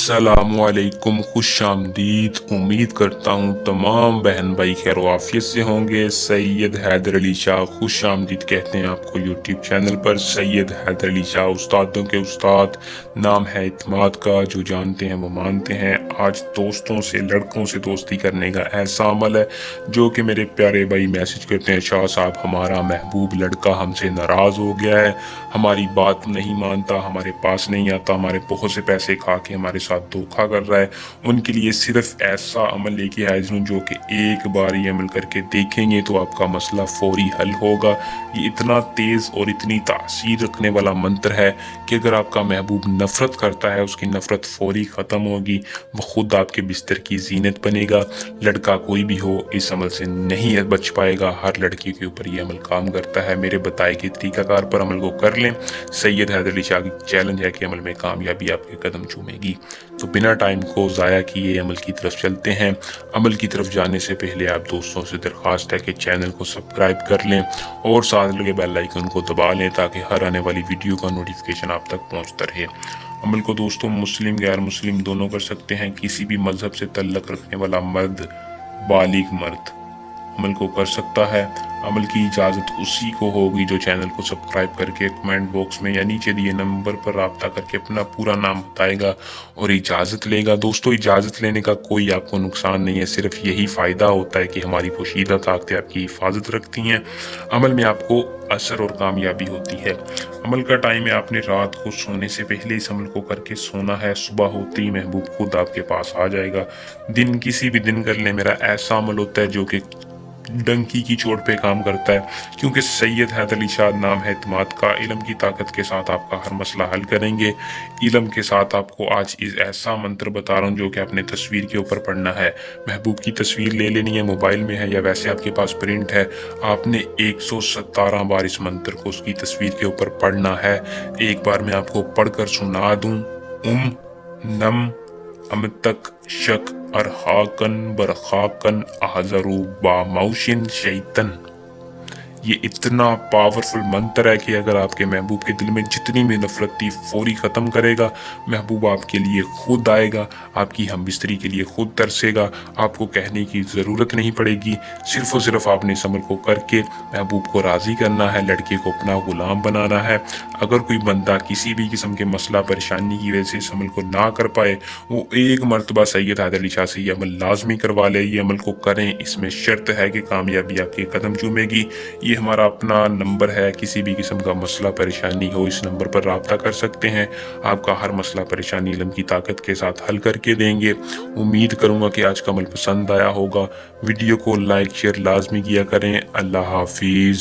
अस्सलामुअलैकुम, खुश आमदीद। उम्मीद करता हूँ तमाम बहन भाई खैर आफियत से होंगे। सैयद हैदर अली शाह खुश आमदीद कहते हैं आपको यूट्यूब चैनल पर। सैयद हैदर अली शाह उस्तादों के उस्ताद, नाम है इत्माद का, जो जानते हैं वो मानते हैं। आज दोस्तों से, लड़कों से दोस्ती करने का ऐसा अमल है जो कि मेरे प्यारे भाई मैसेज करते हैं, शाह साहब हमारा महबूब लड़का हमसे नाराज़ हो गया है, हमारी बात नहीं मानता, हमारे पास नहीं आता, हमारे बहुत से पैसे खा के हमारे साथ धोखा कर रहा है। उनके लिए सिर्फ ऐसा अमल लेके हाजिर हूँ जो कि एक बार ये अमल करके देखेंगे तो आपका मसला फौरी हल होगा। ये इतना तेज़ और इतनी तासीर रखने वाला मंत्र है कि अगर आपका महबूब नफरत करता है, उसकी नफरत फौरी ख़त्म होगी, वो खुद आपके बिस्तर की जीनत बनेगा। लड़का कोई भी हो इस अमल से नहीं बच पाएगा। हर लड़की के ऊपर ये अमल काम करता है। मेरे बताए गए तरीकाकार पर अमल को कर लें। सैयद हैदर अली शाह की चैलेंज है कि अमल में कामयाबी आपके कदम चूमेगी। तो बिना टाइम को ज़ाया किए अमल की तरफ चलते हैं। अमल की तरफ जाने से पहले आप दोस्तों से दरख्वास्त है कि चैनल को सब्सक्राइब कर लें और साथ लगे बेल आइकन को दबा लें ताकि हर आने वाली वीडियो का नोटिफिकेशन आप तक पहुंचता रहे। अमल को दोस्तों मुस्लिम गैर मुस्लिम दोनों कर सकते हैं। किसी भी मजहब से तल्लक रखने वाला मर्द, बालिग मर्द अमल को कर सकता है। अमल की इजाज़त उसी को होगी जो चैनल को सब्सक्राइब करके कमेंट बॉक्स में या नीचे दिए नंबर पर राब्ता करके अपना पूरा नाम बताएगा और इजाज़त लेगा। दोस्तों, इजाज़त लेने का कोई आपको नुकसान नहीं है, सिर्फ यही फ़ायदा होता है कि हमारी पोशीदा ताकतें आपकी हिफाजत रखती हैं। अमल में आपको असर और कामयाबी होती है। अमल का टाइम है, आपने रात को सोने से पहले इस अमल को करके सोना है। सुबह होते ही महबूब खुद आपके पास आ जाएगा। दिन किसी भी दिन कर ले, मेरा ऐसा अमल होता है जो कि डंकी की चोट पे काम करता है, क्योंकि सैयद हैदर अली शाह नाम है इत्माद का। इल्म की ताकत के साथ आपका हर मसला हल करेंगे। इल्म के साथ आपको आज इस ऐसा मंत्र बता रहा हूँ जो कि आपने तस्वीर के ऊपर पढ़ना है। महबूब की तस्वीर ले लेनी है, मोबाइल में है या वैसे आपके पास प्रिंट है। आपने 117 बार इस मंत्र को उसकी तस्वीर के ऊपर पढ़ना है। एक बार मैं आपको पढ़कर सुना दूं। नम अमतक शक अरहाकन बरखाकन अहजरू बामौशिन शैतन। ये इतना पावरफुल मंत्र है कि अगर आपके महबूब के दिल में जितनी भी नफरत थी फौरी ख़त्म करेगा। महबूब आपके लिए खुद आएगा, आपकी हम बिस्तरी के लिए खुद तरसेगा। आपको कहने की ज़रूरत नहीं पड़ेगी, सिर्फ़ और सिर्फ आपने इस अमल को करके महबूब को राज़ी करना है, लड़के को अपना गुलाम बनाना है। अगर कोई बंदा किसी भी किस्म के मसला परेशानी की वजह से इस अमल को ना कर पाए, वो एक मरतबा सैयद हैदर अली शाह से ये अमल लाजमी करवा ले। ये अमल को करें, इसमें शर्त है कि कामयाबी आपके कदम चूमेगी। ये हमारा अपना नंबर है, किसी भी किस्म का मसला परेशानी हो इस नंबर पर राब्ता कर सकते हैं। आपका हर मसला परेशानी इल्म की ताकत के साथ हल करके देंगे। उम्मीद करूँगा कि आज का अमल पसंद आया होगा। वीडियो को लाइक शेयर लाजमी किया करें। अल्लाह हाफिज़।